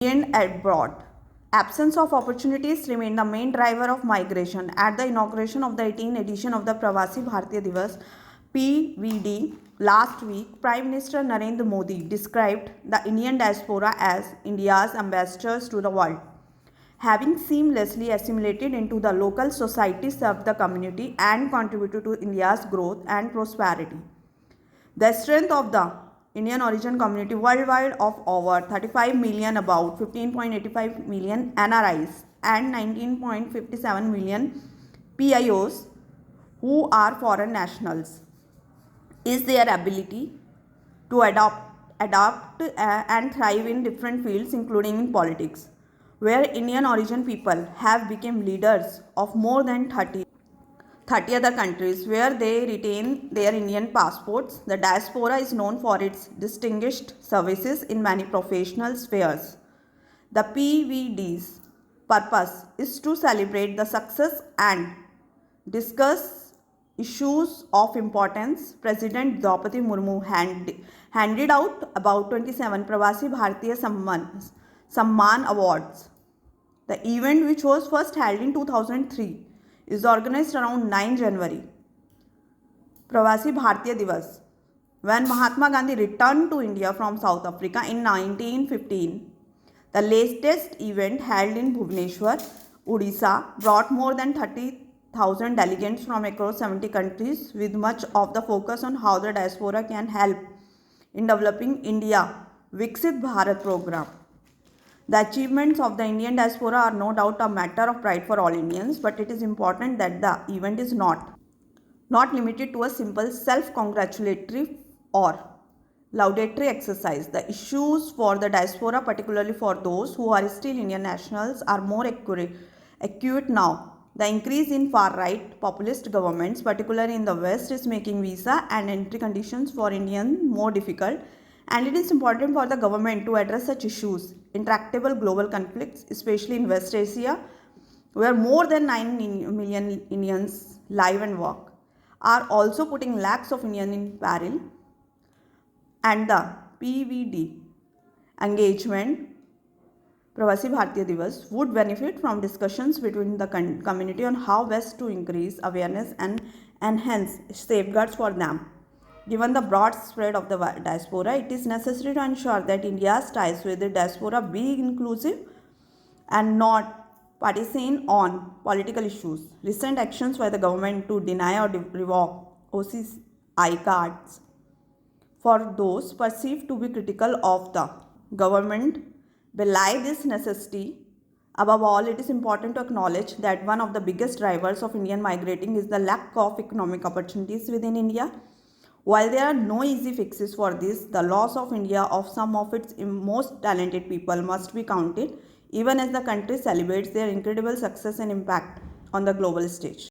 and abroad. Absence of opportunities remain the main driver of migration. At the inauguration of the 18th edition of the Pravasi Bharatiya Divas (PVD) last week, Prime Minister Narendra Modi described the Indian diaspora as India's ambassadors to the world. Having seamlessly assimilated into the local society, served the community and contributed to India's growth and prosperity. The strength of the Indian origin community worldwide of over 35 million, about 15.85 million NRIs and 19.57 million PIOs who are foreign nationals, is their ability to adapt and thrive in different fields, including in politics, where Indian origin people have become leaders of more than 30 other countries where they retain their Indian passports. The diaspora is known for its distinguished services in many professional spheres. The PVD's purpose is to celebrate the success and discuss issues of importance. President Draupadi Murmu handed out about 27 Pravasi Bharatiya Samman Awards. The event, which was first held in 2003, is organized around 9 January. Pravasi Bharatiya Divas. When Mahatma Gandhi returned to India from South Africa in 1915, the latest event held in Bhubaneswar, Odisha, brought more than 30,000 delegates from across 70 countries, with much of the focus on how the diaspora can help in developing India Viksit Bharat program. The achievements of the Indian diaspora are no doubt a matter of pride for all Indians, but it is important that the event is not limited to a simple self-congratulatory or laudatory exercise. The issues for the diaspora, particularly for those who are still Indian nationals, are more acute now. The increase in far-right populist governments, particularly in the West, is making visa and entry conditions for Indians more difficult, and it is important for the government to address such issues. Intractable global conflicts, especially in West Asia, where more than 9 million Indians live and work, are also putting lakhs of Indians in peril, and the PVD engagement, Pravasi Bharatiya Divas, would benefit from discussions between the community on how best to increase awareness and enhance safeguards for them. Given the broad spread of the diaspora, it is necessary to ensure that India's ties with the diaspora be inclusive and not partisan on political issues. Recent actions by the government to deny or revoke OCI cards for those perceived to be critical of the government belie this necessity. Above all, it is important to acknowledge that one of the biggest drivers of Indian migrating is the lack of economic opportunities within India. While there are no easy fixes for this, the loss of India of some of its most talented people must be counted, even as the country celebrates their incredible success and impact on the global stage.